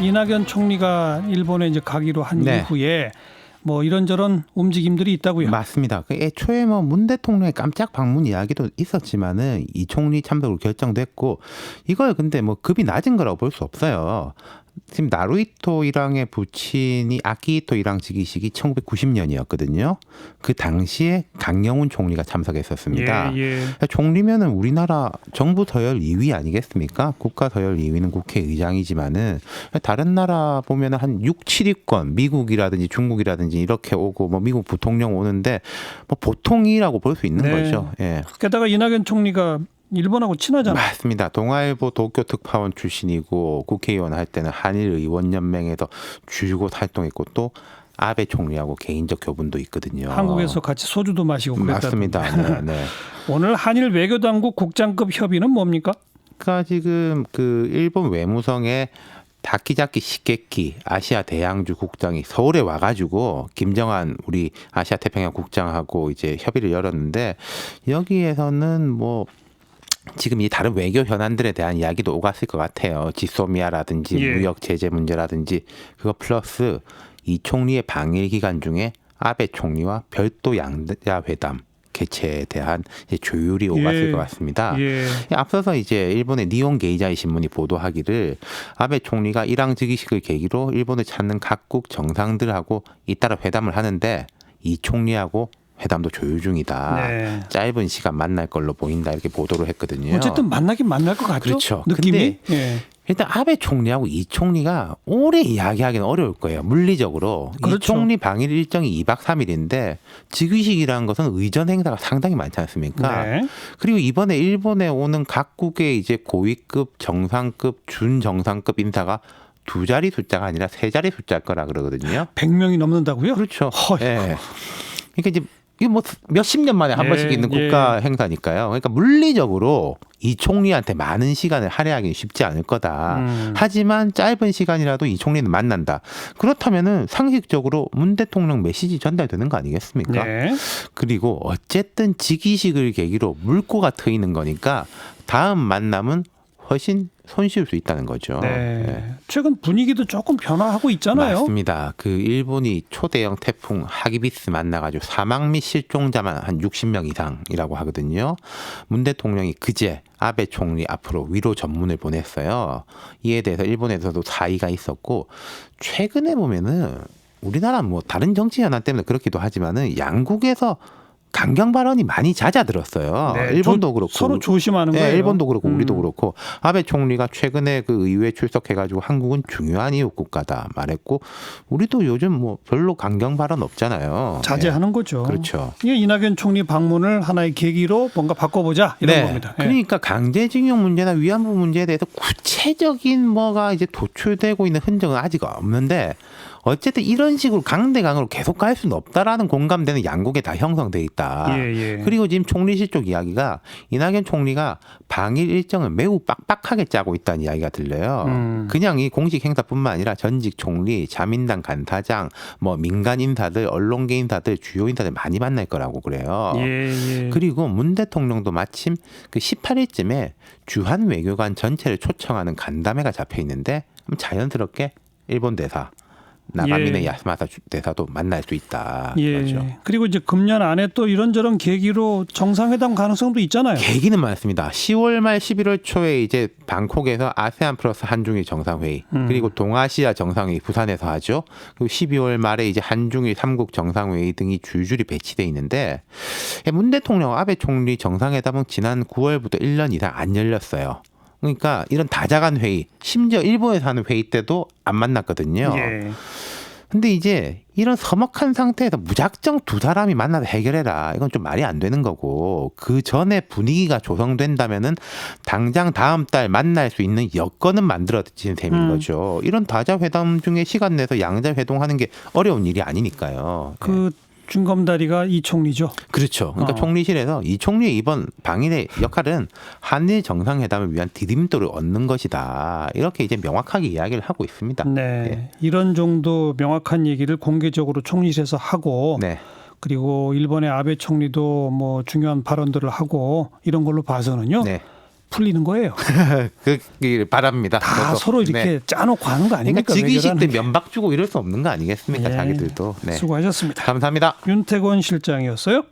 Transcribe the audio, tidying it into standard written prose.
이낙연 총리가 일본에 이제 가기로 한 네. 이후에 뭐 이런저런 움직임들이 있다고요. 맞습니다. 애초에 뭐 문 대통령의 깜짝 방문 이야기도 있었지만은 이 총리 참석으로 결정됐고 이걸 근데 뭐 급이 낮은 거라고 볼 수 없어요. 지금 나루히토 일왕의 부친이 아키히토 일왕 즉위식이 1990년이었거든요. 그 당시에 강영훈 총리가 참석했었습니다. 예. 총리면은 우리나라 정부 서열 2위 아니겠습니까? 국가 서열 2위는 국회의장이지만은 다른 나라 보면은 한 6, 7위권 미국이라든지 중국이라든지 이렇게 오고 뭐 미국 부통령 오는데 뭐 보통이라고 볼 수 있는 네. 거죠. 예. 게다가 이낙연 총리가 일본하고 친하잖아요. 맞습니다. 동아일보 도쿄 특파원 출신이고 국회의원 할 때는 한일의원연맹에서 줄곧 활동했고 또 아베 총리하고 개인적 교분도 있거든요. 한국에서 같이 소주도 마시고 그랬다. 맞습니다. 네. 오늘 한일 외교당국 국장급 협의는 뭡니까? 그러니까 지금 그 일본 외무성의 다키자키 시게키 아시아 대양주 국장이 서울에 와가지고 김정한 우리 아시아 태평양 국장하고 이제 협의를 열었는데 여기에서는 뭐 지금 이 다른 외교 현안들에 대한 이야기도 오갔을 것 같아요. 지소미아라든지 예. 무역 제재 문제라든지 그거 플러스 이 총리의 방일 기간 중에 아베 총리와 별도 양자 회담 개최에 대한 이제 조율이 오갔을 예. 것 같습니다. 예. 앞서서 이제 일본의 니혼 게이자이 신문이 보도하기를 아베 총리가 일왕 즉위식을 계기로 일본을 찾는 각국 정상들하고 잇따라 회담을 하는데 이 총리하고 회담도 조율 중이다. 네. 짧은 시간 만날 걸로 보인다 이렇게 보도를 했거든요. 어쨌든 만나긴 만날 것 같죠. 그렇죠. 느낌이. 예. 일단 아베 총리하고 이 총리가 오래 이야기하기는 어려울 거예요. 물리적으로. 그렇죠. 이 총리 방일 일정이 2박 3일인데 즉위식이라는 것은 의전 행사가 상당히 많지 않습니까? 네. 그리고 이번에 일본에 오는 각국의 이제 고위급, 정상급, 준정상급 인사가 두 자리 숫자가 아니라 세 자리 숫자일 거라 그러거든요. 100명이 넘는다고요? 그렇죠. 허이고. 예. 그러니까 이제 이게 뭐 몇십 년 만에 한 예, 번씩 있는 국가 행사니까요. 그러니까 물리적으로 이 총리한테 많은 시간을 할애하기는 쉽지 않을 거다. 하지만 짧은 시간이라도 이 총리는 만난다. 그렇다면은 상식적으로 문 대통령 메시지 전달되는 거 아니겠습니까? 네. 그리고 어쨌든 즉위식을 계기로 물꼬가 트이는 거니까 다음 만남은 훨씬 손쉬울 수 있다는 거죠. 네. 예. 최근 분위기도 조금 변화하고 있잖아요. 맞습니다. 그 일본이 초대형 태풍 하기비스 만나가지고 사망 및 실종자만 한 60명 이상이라고 하거든요. 문 대통령이 그제 아베 총리 앞으로 위로 전문을 보냈어요. 이에 대해서 일본에서도 사의가 있었고 최근에 보면은 우리나라 뭐 다른 정치 현안 때문에 그렇기도 하지만은 양국에서 강경 발언이 많이 잦아들었어요. 네, 일본도 그렇고 서로 조심하는 거예요. 네, 일본도 그렇고 우리도 그렇고 아베 총리가 최근에 그 의회에 출석해가지고 한국은 중요한 이웃 국가다 말했고 우리도 요즘 뭐 별로 강경 발언 없잖아요. 자제하는 거죠. 그렇죠. 이게 이낙연 총리 방문을 하나의 계기로 뭔가 바꿔보자 이런 네. 겁니다. 예. 그러니까 강제징용 문제나 위안부 문제에 대해서 구체적인 뭐가 이제 도출되고 있는 흔적은 아직 없는데 어쨌든 이런 식으로 강대강으로 계속 갈 수는 없다라는 공감대는 양국에 다 형성돼 있다. 예. 그리고 지금 총리실 쪽 이야기가 이낙연 총리가 방일 일정을 매우 빡빡하게 짜고 있다는 이야기가 들려요. 그냥 이 공식 행사뿐만 아니라 전직 총리, 자민당 간사장, 뭐 민간 인사들, 언론계 인사들, 주요 인사들 많이 만날 거라고 그래요. 예. 그리고 문 대통령도 마침 그 18일쯤에 주한 외교관 전체를 초청하는 간담회가 잡혀 있는데 자연스럽게 일본 대사 나가미네 야스마사 대사도 만날 수 있다. 예. 그렇죠. 그리고 이제 금년 안에 또 이런저런 계기로 정상회담 가능성도 있잖아요. 계기는 많습니다. 10월 말 11월 초에 이제 방콕에서 아세안 플러스 한중일 정상회의 그리고 동아시아 정상회의 부산에서 하죠. 그리고 12월 말에 이제 한중일 3국 정상회의 등이 줄줄이 배치돼 있는데 문 대통령 아베 총리 정상회담은 지난 9월부터 1년 이상 안 열렸어요. 그러니까 이런 다자간 회의, 심지어 일본에서 하는 회의 때도 안 만났거든요. 예. 근데 이제 이런 서먹한 상태에서 무작정 두 사람이 만나서 해결해라. 이건 좀 말이 안 되는 거고 그 전에 분위기가 조성된다면은 당장 다음 달 만날 수 있는 여건은 만들어지는 셈인 거죠. 이런 다자 회담 중에 시간 내서 양자 회동하는 게 어려운 일이 아니니까요. 그 중검다리가 이 총리죠. 그렇죠. 그러니까 총리실에서 이 총리의 이번 방일의 역할은 한일 정상회담을 위한 디딤돌을 얻는 것이다. 이렇게 이제 명확하게 이야기를 하고 있습니다. 네. 예. 이런 정도 명확한 얘기를 공개적으로 총리실에서 하고 네. 그리고 일본의 아베 총리도 뭐 중요한 발언들을 하고 이런 걸로 봐서는요. 네. 풀리는 거예요. 그길 바랍니다. 다 저도. 서로 이렇게 네. 짜놓고 하는 거 아닙니까? 그러니까 즉위식 때 외교라는 게. 면박 주고 이럴 수 없는 거 아니겠습니까? 예. 자기들도. 네. 수고하셨습니다. 감사합니다. 윤태권 실장이었어요.